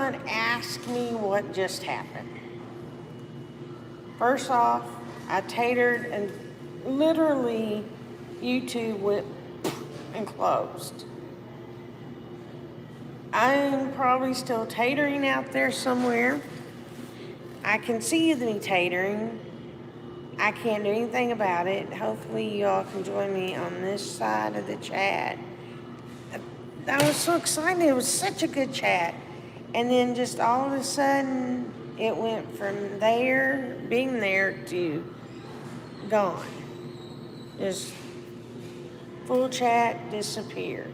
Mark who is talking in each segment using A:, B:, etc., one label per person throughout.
A: not ask me what just happened. First off, I tatered and literally YouTube went and closed. I'm probably still tatering out there somewhere. I can see me tatering. I can't do anything about it. Hopefully y'all can join me on this side of the chat. I was so excited. It was such a good chat. And then just all of a sudden, it went from there, being there, to gone. Just full chat disappeared.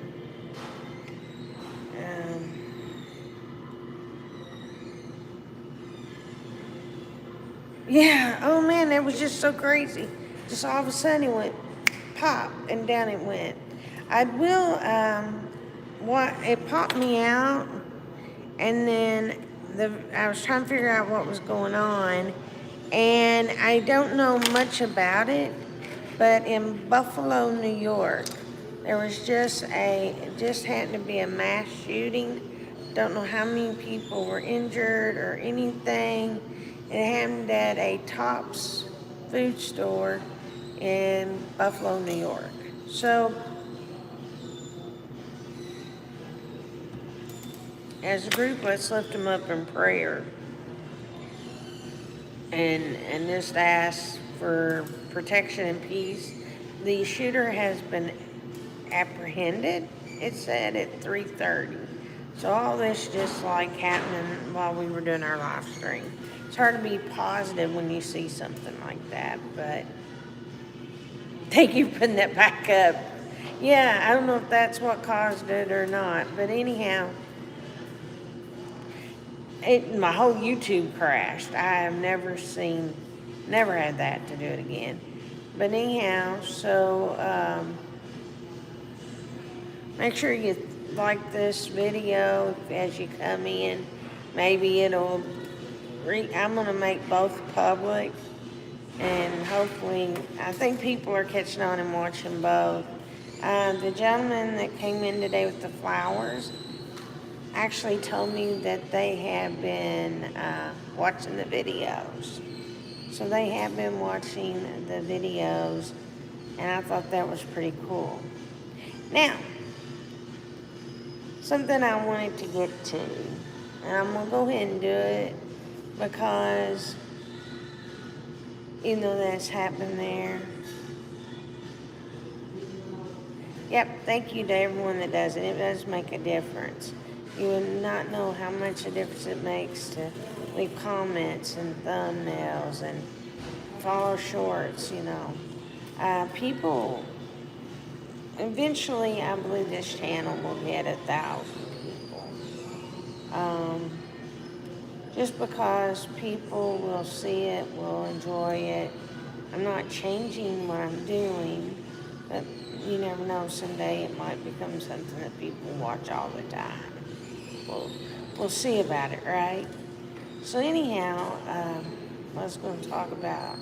A: Yeah, oh man, that was just so crazy. Just all of a sudden it went pop and down it went. I will, it popped me out, and then I was trying to figure out what was going on, and I don't know much about it, but in Buffalo, New York, there was it just happened to be a mass shooting. Don't know how many people were injured or anything. It happened at a Tops food store in Buffalo, New York. So, as a group, let's lift them up in prayer and just ask for protection and peace. The shooter has been apprehended, it said, at 3:30. So all this just like happening while we were doing our live stream. It's hard to be positive when you see something like that, but thank you for putting that back up. Yeah, I don't know if that's what caused it or not, but anyhow, my whole YouTube crashed. I have never had that to do it again. But anyhow, so make sure you like this video as you come in. Maybe it'll, I'm going to make both public, and hopefully, I think people are catching on and watching both. The gentleman that came in today with the flowers actually told me that they have been watching the videos. So they have been watching the videos, and I thought that was pretty cool. Now, something I wanted to get to, and I'm going to go ahead and do it because even though that's happened there. Yep, thank you to everyone that does it. It does make a difference. You would not know how much a difference it makes to leave comments and thumbnails and follow shorts, People, eventually I believe this channel will get 1,000 people. Just because people will see it, will enjoy it. I'm not changing what I'm doing, but you never know, someday it might become something that people watch all the time. We'll see about it, right? So anyhow, I was going to talk about,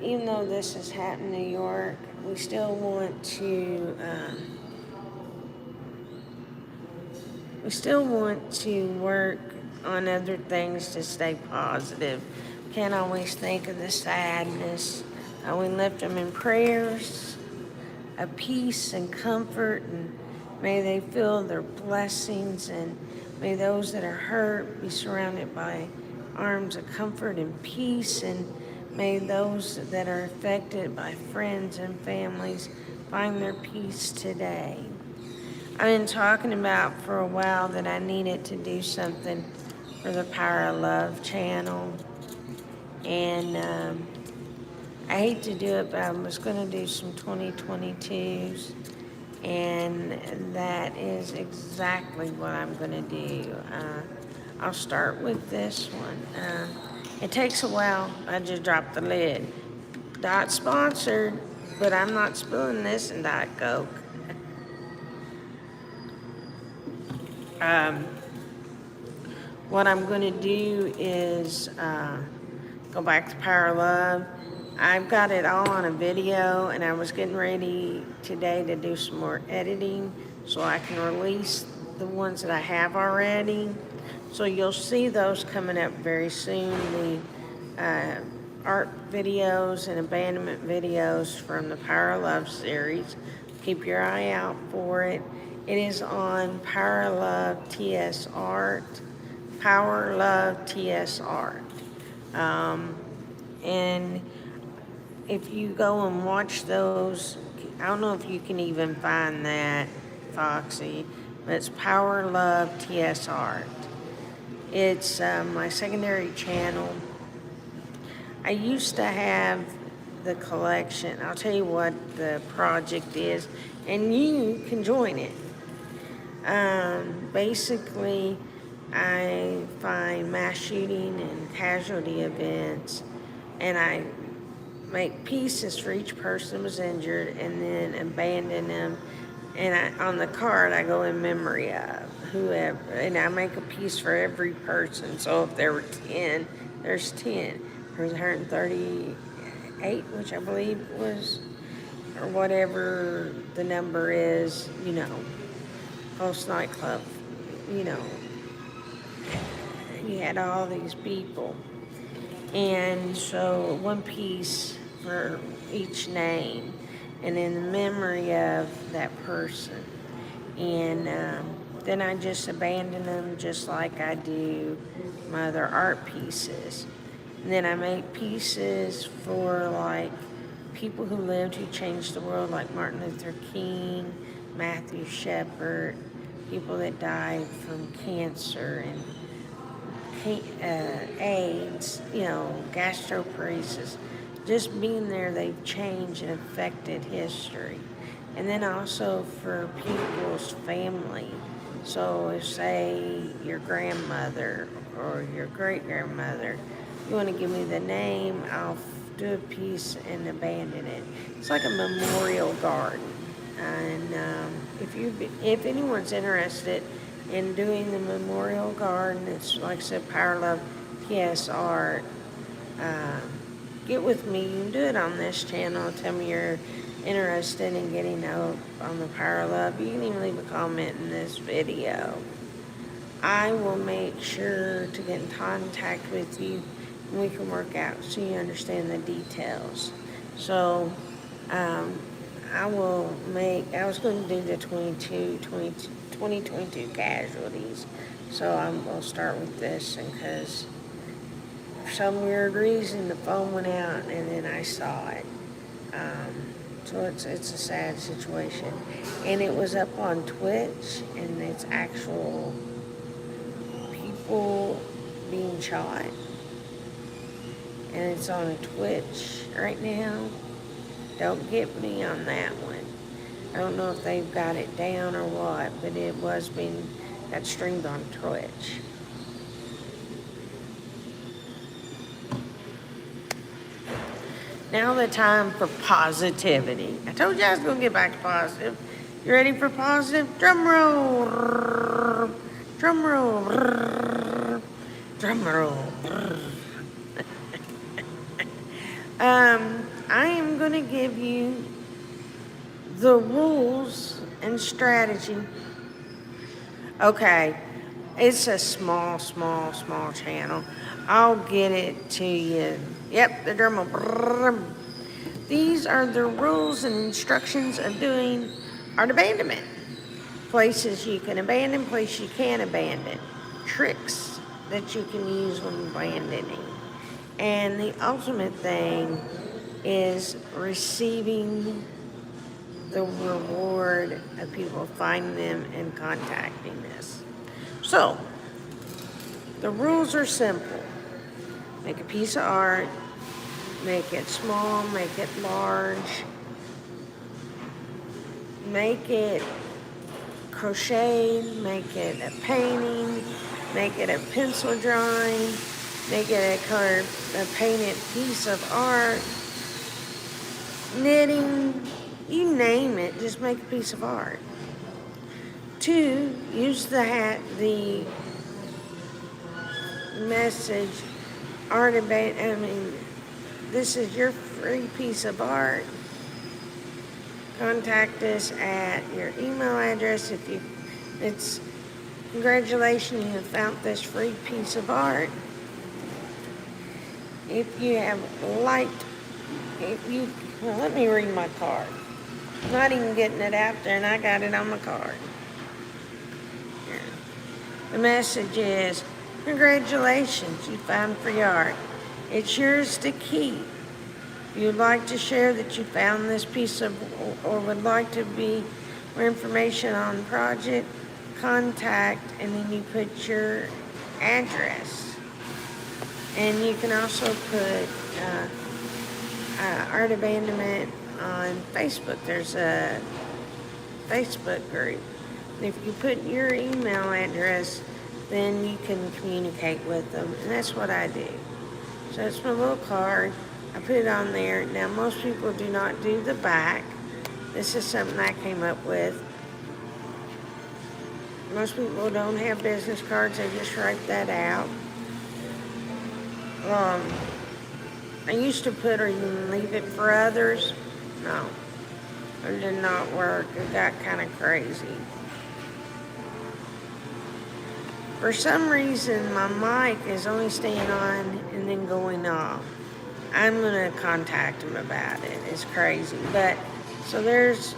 A: even though this has happened in New York, we still want to work on other things to stay positive. Can't always think of the sadness. We lift them in prayers of peace and comfort, and may they feel their blessings, and may those that are hurt be surrounded by arms of comfort and peace, and may those that are affected by friends and families find their peace today. I've been talking about for a while that I needed to do something for the Power of Love channel, and I hate to do it, but I was going to do some 2022s, and that is exactly what I'm going to do. I'll start with this one. It takes a while. I just dropped the lid. Not sponsored, but I'm not spilling this in Diet Coke. What I'm going to do is go back to Power of Love. I've got it all on a video, and I was getting ready today to do some more editing so I can release the ones that I have already. So you'll see those coming up very soon. The art videos and abandonment videos from the Power of Love series. Keep your eye out for it. It is on Power Love TS Art. Power Love TS Art. And if you go and watch those, I don't know if you can even find that, Foxy, but it's Power Love TS Art. It's my secondary channel. I used to have the collection. I'll tell you what the project is, and you can join it. Basically, I find mass shooting and casualty events, and I make pieces for each person who was injured and then abandon them. And on the card, I go in memory of whoever, and I make a piece for every person. So if there were 10, there's 10. There's 138, which I believe was, or whatever the number is, Post nightclub, you had all these people. And so one piece for each name and in the memory of that person. And then I just abandon them just like I do my other art pieces. And then I make pieces for like people who lived, who changed the world, like Martin Luther King, Matthew Shepard, people that died from cancer and AIDS, gastroparesis. Just being there, they've changed and affected history. And then also for people's family. So if, say, your grandmother or your great-grandmother, you want to give me the name, I'll do a piece and abandon it. It's like a memorial garden. And if anyone's interested in doing the memorial garden, it's like I said, Power Love TS Art. Get with me. You can do it on this channel. Tell me you're interested in getting help on the Power of Love. You can even leave a comment in this video. I will make sure to get in contact with you and we can work out so you understand the details. So I was going to do the 2022 casualties. So we'll start with this, and because for some weird reason the phone went out and then I saw it. So it's a sad situation. And it was up on Twitch, and it's actual people being shot. And it's on a Twitch right now. Don't get me on that one. I don't know if they've got it down or what, but it got streamed on Twitch. Now the time for positivity. I told you I was going to get back to positive. You ready for positive? Drum roll. Drum roll. Drum roll. I am going to give you the rules and strategy. Okay, it's a small channel. I'll get it to you. Yep, the drum will. These are the rules and instructions of doing art abandonment. Places you can abandon, places you can't abandon. Tricks that you can use when abandoning. And the ultimate thing is receiving the reward of people finding them and contacting us. So, the rules are simple. Make a piece of art, make it small, make it large, make it crocheted, make it a painting, make it a pencil drawing, make it a painted piece of art, knitting, you name it, just make a piece of art. 2, use the message this is your free piece of art. Contact us at your email address. It's Congratulations, you have found this free piece of art. If you have liked, well, let me read my card. I'm not even getting it out there, and I got it on my card. Here. The message is, congratulations, you found free art. It's yours to keep. If you'd like to share that you found this piece of, or would like to be more information on the project, contact, and then you put your address. And you can also put Art Abandonment on Facebook. There's a Facebook group. And if you put your email address, then you can communicate with them. And that's what I do. So it's my little card. I put it on there. Now, most people do not do the back. This is something I came up with. Most people don't have business cards. They just write that out. I used to put or you can leave it for others. No, it did not work. It got kind of crazy. For some reason, my mic is only staying on and then going off. I'm going to contact them about it. It's crazy. But, so there's,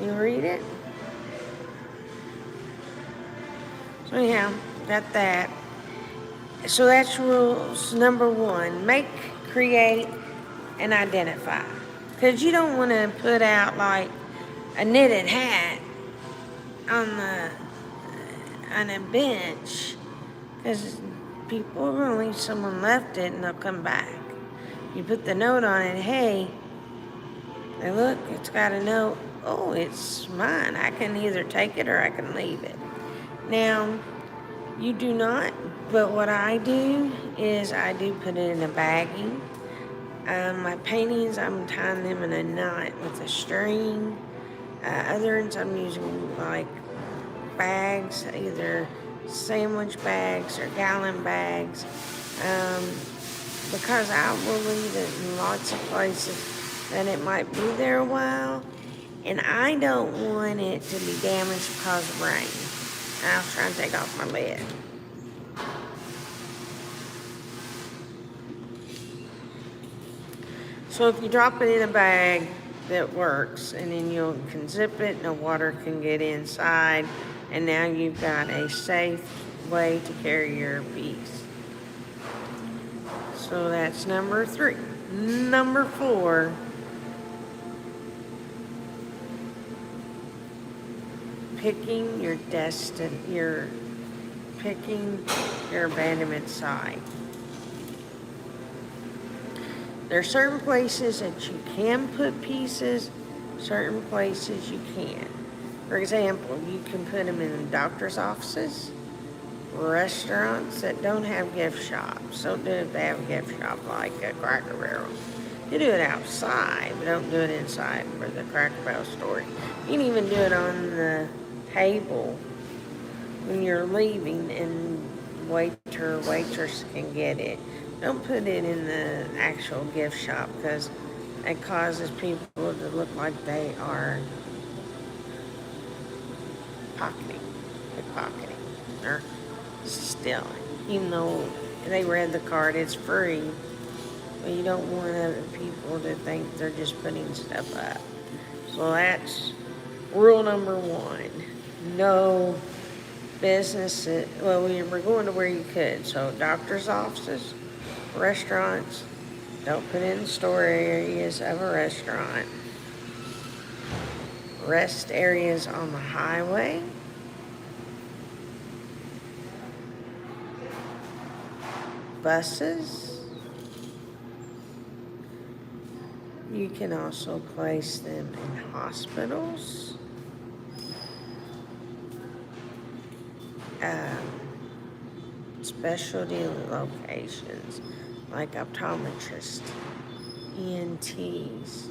A: you read it? So anyhow, got that. So that's rules number 1. Make, create, and identify. Because you don't want to put out like a knitted hat on a bench, because people are going to leave, someone left it and they'll come back. You put the note on it, hey, look, it's got a note. Oh, it's mine. I can either take it or I can leave it. Now, you do not, but what I do is I do put it in a baggie. My paintings, I'm tying them in a knot with a string. Others, I'm using like bags, either sandwich bags or gallon bags, because I will leave it in lots of places that it might be there a while, and I don't want it to be damaged because of rain. I was trying to take off my lid. So if you drop it in a bag that works, and then you can zip it, no water can get inside, and now you've got a safe way to carry your piece. So that's number 3. Number 4. Picking your abandonment site. There are certain places that you can put pieces, certain places you can't. For example, you can put them in doctor's offices, restaurants that don't have gift shops. Don't do it if they have a gift shop like a Cracker Barrel. You do it outside, but don't do it inside for the Cracker Barrel store. You can even do it on the table when you're leaving, and waiter or waitress can get it. Don't put it in the actual gift shop, because it causes people to look like they are pickpocketing, or stealing. Even though they read the card, it's free, but you don't want other people to think they're just putting stuff up. So that's rule number 1. No businesses, well, we were going to where you could. So doctor's offices, restaurants, don't put in store areas of a restaurant. Rest areas on the highway. Buses. You can also place them in hospitals. Specialty locations like optometrists, ENTs,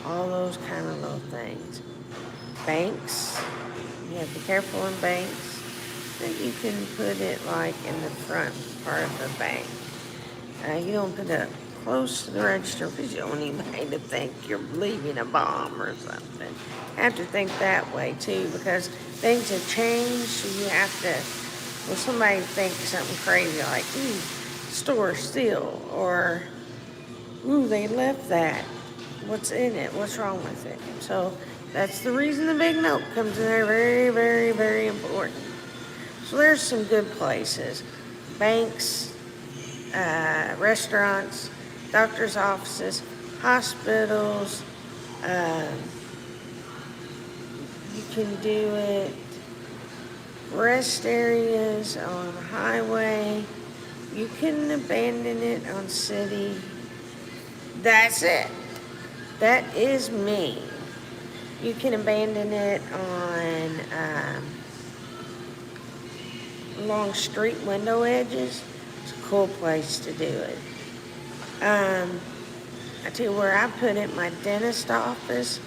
A: all those kind of little things. Banks, you have to be careful in banks that you can put it like in the front part of the bank. You don't put a close to the register because you don't want anybody to think you're leaving a bomb or something. I have to think that way too because things have changed, so you have to, when somebody thinks something crazy like, ooh, store still, or ooh, they left that. What's in it? What's wrong with it? So that's the reason the big note comes in there. Very, very, very important. So there's some good places. Banks, restaurants, doctor's offices, hospitals. You can do it. Rest areas on the highway. You can abandon it on city. That's it. That is me. You can abandon it on along street window edges. It's a cool place to do it. I tell you where I put it, my dentist office.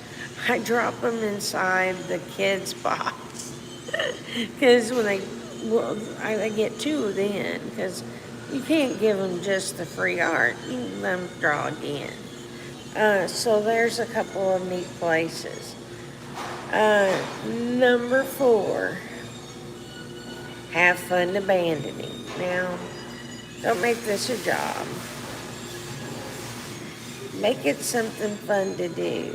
A: I drop them inside the kids' box. Because when I get two of them, because you can't give them just the free art. You can let them draw again. So there's a couple of neat places. Number 4, have fun abandoning. Now, don't make this a job. Make it something fun to do.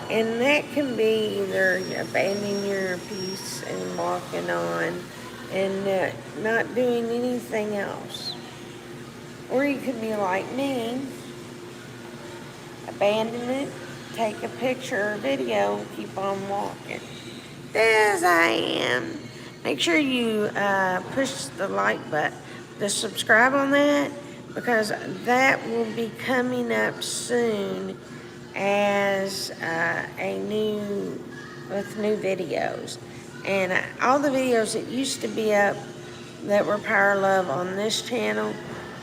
A: And that can be either abandoning your piece and walking on and not doing anything else. Or you could be like me, abandon it, take a picture or video, and keep on walking. As I am. Make sure you push the like button, the subscribe on that, because that will be coming up soon as with new videos. And all the videos that used to be up that were Power Love on this channel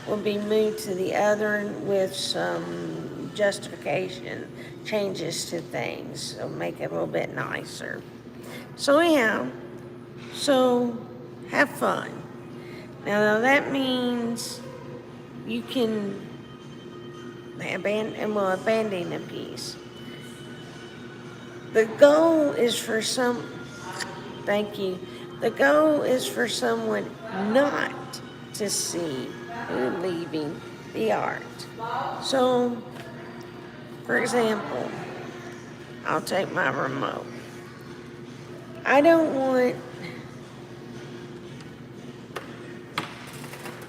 A: will be moved to the other with some justification, changes to things, so make it a little bit nicer. So anyhow, so have fun. Now that means you can abandon a piece. The goal is for the goal is for someone not to see you leaving the art. So, for example, I'll take my remote. I don't want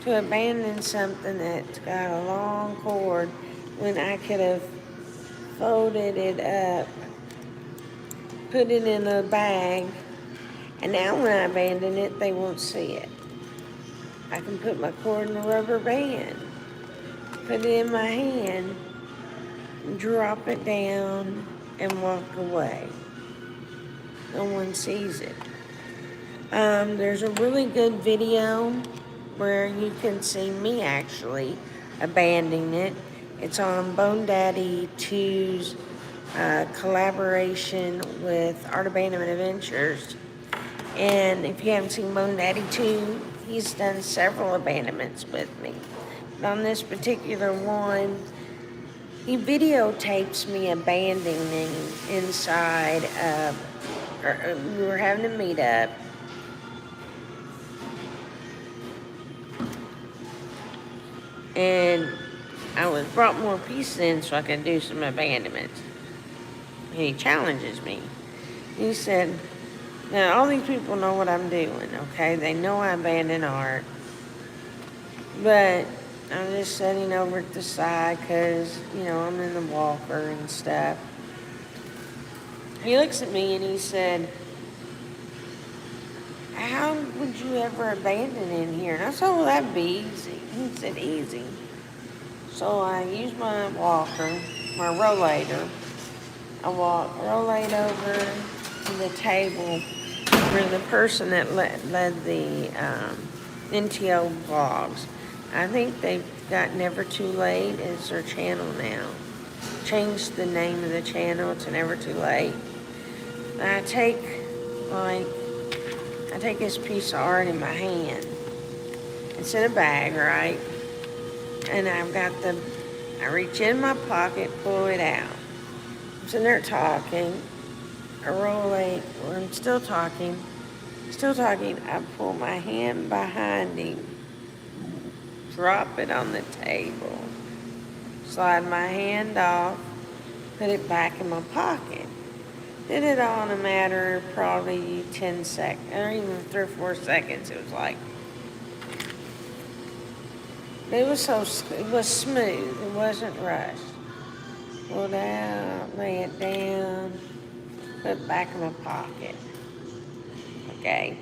A: to abandon something that's got a long cord when I could have folded it up, put it in a bag, and now when I abandon it, they won't see it. I can put my cord in a rubber band, put it in my hand, drop it down, and walk away. No one sees it. There's a really good video where you can see me actually abandoning it. It's on Bone Daddy 2's collaboration with Art Abandonment Adventures. And if you haven't seen Bone Daddy 2, he's done several abandonments with me. But on this particular one, he videotapes me abandoning inside of, we were having a meetup. And I was brought more pieces in so I could do some abandonments. And he challenges me. He said, now all these people know what I'm doing, okay? They know I abandon art. But I'm just sitting over at the side because, I'm in the walker and stuff. He looks at me and he said, how would you ever abandon in here? And I said, well, that'd be easy. He said, easy. So I used my walker, my rollator. I rollate over to the table where the person that led the NTO vlogs. I think they've got Never Too Late as their channel now. Changed the name of the channel to Never Too Late. I take this piece of art in my hand. It's in a bag, right? and I reach in my pocket, pull it out. I'm sitting there talking. I roll late, I'm still talking. I pull my hand behind him, drop it on the table, slide my hand off, put it back in my pocket. Did it all in a matter of probably 10 seconds, or even 3 or 4 seconds. It was like, it was smooth. It wasn't rushed. Pull it out, lay it down, put it back in my pocket. Okay.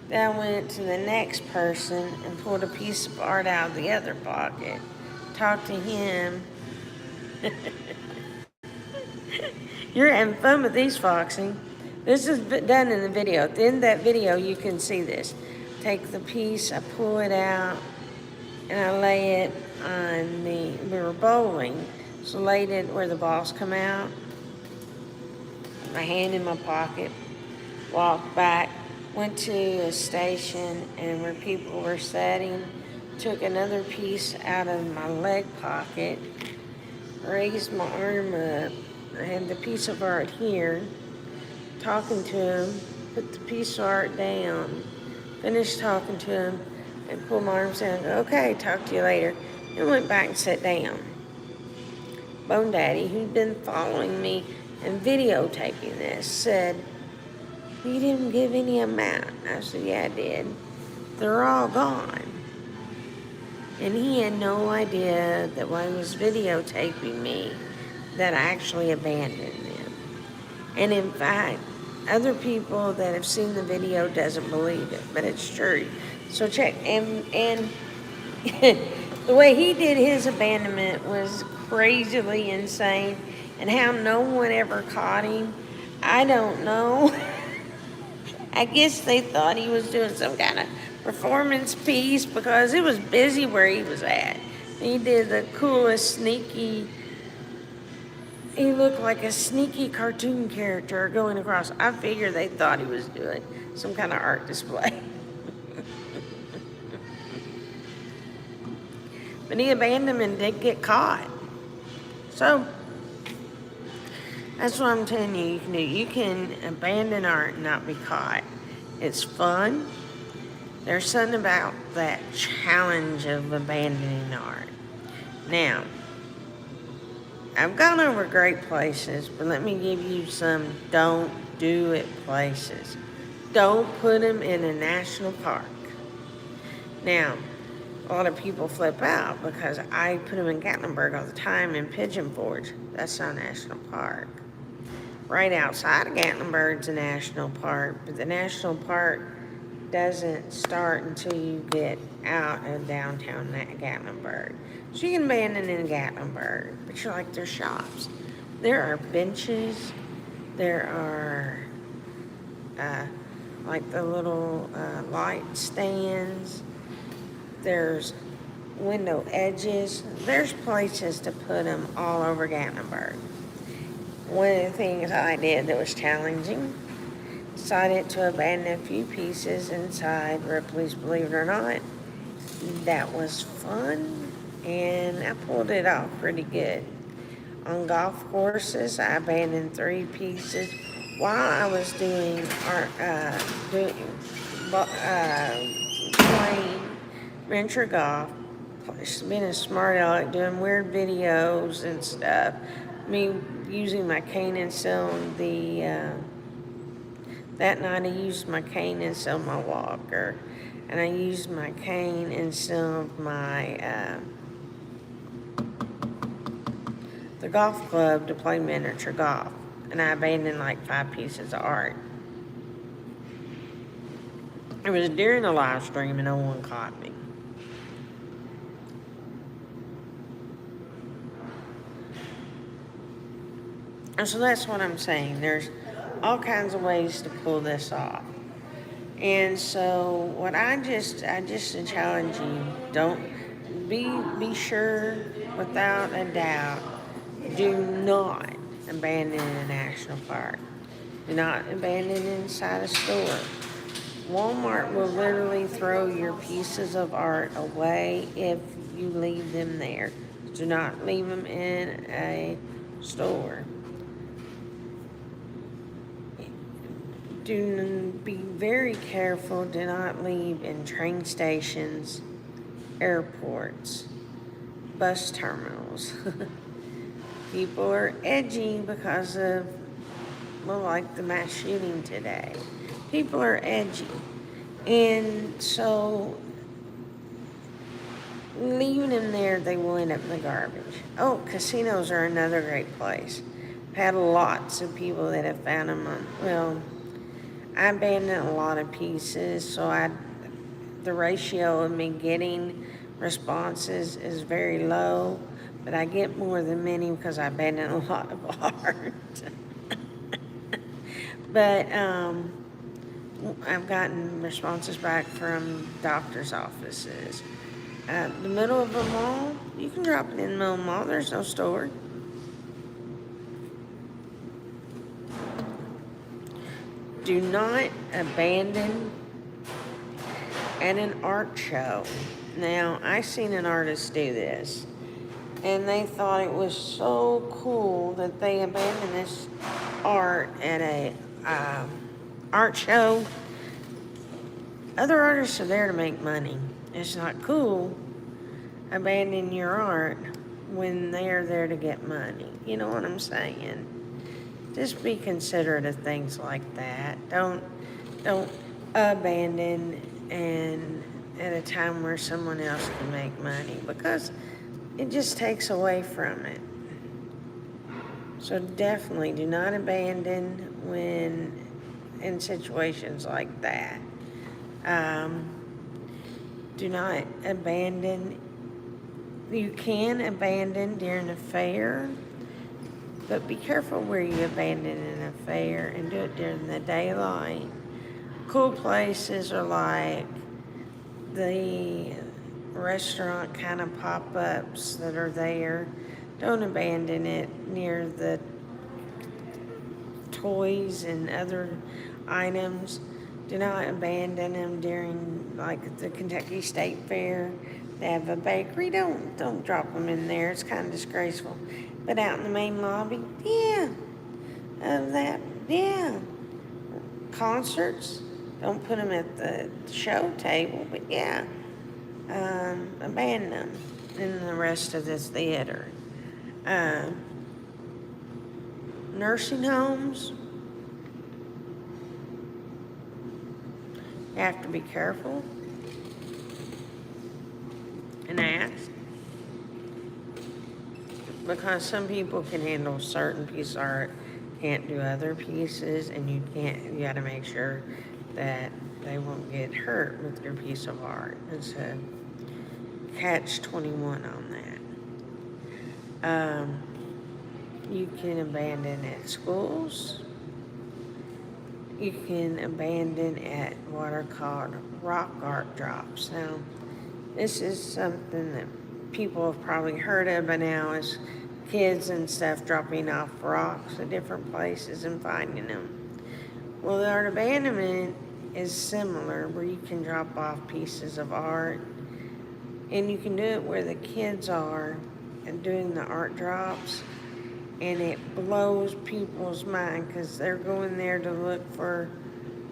A: Then I went to the next person and pulled a piece of art out of the other pocket. Talked to him. You're having fun with these, Foxy. This is done in the video. At the end of that video, you can see this. Take the piece, I pull it out, and I lay it on we were bowling, so laid it where the balls come out. My hand in my pocket, walked back, went to a station, and where people were sitting, took another piece out of my leg pocket, raised my arm up. I had the piece of art here, talking to him, put the piece of art down, finished talking to him, and pulled my arms down and go, okay, talk to you later, and went back and sat down. Bone Daddy, who'd been following me and videotaping this, said, you didn't give any amount. I said, yeah, I did. They're all gone. And he had no idea that while he was videotaping me, that I actually abandoned them. And in fact, other people that have seen the video doesn't believe it, but it's true. So check, and the way he did his abandonment was crazily insane, and how no one ever caught him, I don't know. I guess they thought he was doing some kind of performance piece because it was busy where he was at. He did the coolest sneaky, he looked like a sneaky cartoon character going across. I figure they thought he was doing some kind of art display. But he abandoned and did get caught. So, that's what I'm telling you can do. You can abandon art and not be caught. It's fun. There's something about that challenge of abandoning art. Now, I've gone over great places, but let me give you some don't do it places. Don't put them in a national park. Now, a lot of people flip out because I put them in Gatlinburg all the time in Pigeon Forge. That's not a national park. Right outside of Gatlinburg's a national park, but the national park doesn't start until you get out of downtown Gatlinburg. So you can abandon in Gatlinburg, but you're like, there's shops. There are benches. There are like the little light stands. There's window edges. There's places to put them all over Gatlinburg. One of the things I did that was challenging, decided to abandon a few pieces inside Ripley's Believe It or Not. That was fun, and I pulled it off pretty good. On golf courses, I abandoned 3 pieces while I was playing miniature golf, being a smart aleck, doing weird videos and stuff. Me using my cane and selling that night I used my cane and sold my walker, and I used my cane and sold my the golf club to play miniature golf, and I abandoned like 5 pieces of art. It was during a live stream and no one caught me. And so that's what I'm saying. There's all kinds of ways to pull this off. And so what I just challenge you, don't be sure without a doubt, do not abandon a national park. Do not abandon inside a store. Walmart will literally throw your pieces of art away if you leave them there. Do not leave them in a store. Be very careful. Do not leave in train stations, airports, bus terminals. People are edgy because of, well, like the mass shooting today. People are edgy. And so leaving them there, they will end up in the garbage. Oh, casinos are another great place. I've had lots of people that have found them I abandoned a lot of pieces, so the ratio of me getting responses is very low, but I get more than many because I abandon a lot of art. But I've gotten responses back from doctor's offices. The middle of a mall, you can drop it in the middle of the mall. There's no store. Do not abandon at an art show. Now, I seen an artist do this, and they thought it was so cool that they abandoned this art at a art show. Other artists are there to make money. It's not cool abandoning your art when they're there to get money. You know what I'm saying? Just be considerate of things like that. Don't abandon and at a time where someone else can make money, because it just takes away from it. So definitely do not abandon when in situations like that. Do not abandon. You can abandon during a fair, but be careful where you abandon in a fair, and do it during the daylight. Cool places are like the restaurant kind of pop-ups that are there. Don't abandon it near the toys and other items. Do not abandon them during, like, the Kentucky State Fair. They have a bakery. Don't drop them in there. It's kind of disgraceful. But out in the main lobby, yeah. Concerts, don't put them at the show table, but yeah. Abandon them in the rest of this theater. Nursing homes, you have to be careful and ask, because some people can handle certain pieces of art, can't do other pieces, and you got to make sure that they won't get hurt with your piece of art. It's a catch-21 on that. You can abandon at schools. You can abandon at what are called rock art drops. Now, this is something that people have probably heard of by now, is kids and stuff dropping off rocks at different places and finding them. Well, the art abandonment is similar, where you can drop off pieces of art, and you can do it where the kids are and doing the art drops, and it blows people's mind because they're going there to look for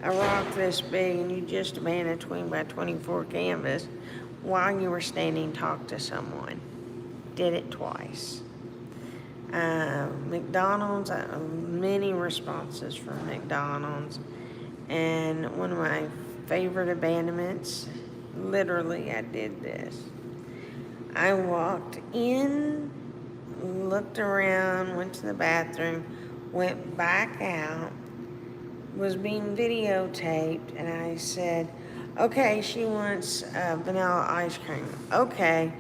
A: a rock this big, and you just abandoned a 20 by 24 canvas while you were standing talk to someone. Did it twice. McDonald's, many responses from McDonald's, and one of my favorite abandonments, literally I did this. I walked in, looked around, went to the bathroom, went back out, was being videotaped, and I said, okay, she wants vanilla ice cream. Okay.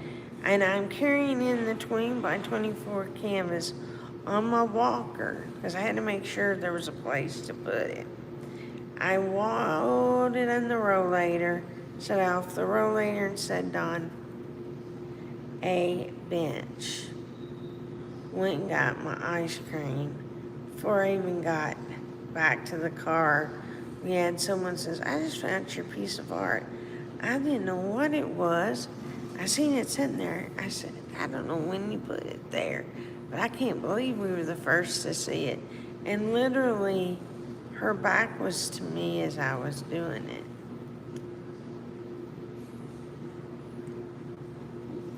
A: And I'm carrying in the 20 by 24 canvas on my walker because I had to make sure there was a place to put it. I rolled it on the rollator, set off the rollator, and set on a bench. Went and got my ice cream. Before I even got back to the car, we had someone says, I just found your piece of art. I didn't know what it was. I seen it sitting there. I said, I don't know when you put it there, but I can't believe we were the first to see it. And literally, her back was to me as I was doing it.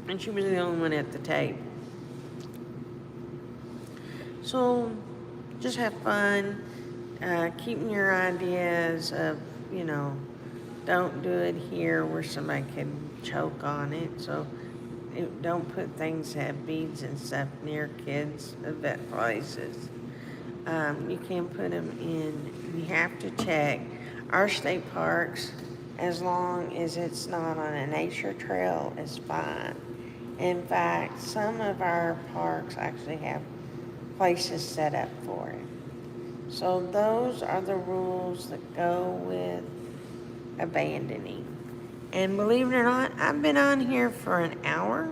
A: And she was the only one at the table. So just have fun, keeping your ideas of, don't do it here where somebody could choke on it. So don't put things that have beads and stuff near kids' event places. You can put them in, you have to check. Our state parks, as long as it's not on a nature trail, is fine. In fact, some of our parks actually have places set up for it. So those are the rules that go with abandoning. And believe it or not, I've been on here for an hour.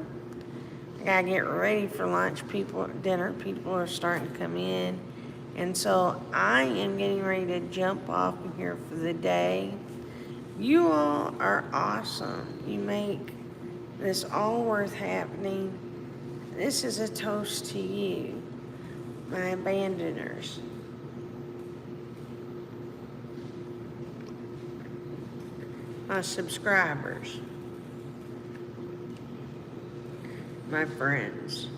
A: I gotta get ready for lunch. Dinner, people are starting to come in. And so I am getting ready to jump off of here for the day. You all are awesome. You make this all worth happening. This is a toast to you, my abandoners. My subscribers. My friends.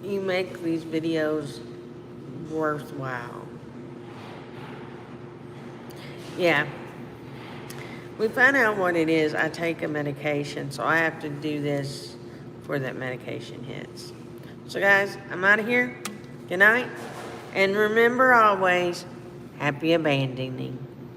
A: You make these videos worthwhile. Yeah. We found out what it is. I take a medication, so I have to do this before that medication hits. So guys, I'm out of here. Good night. And remember always, happy abandoning.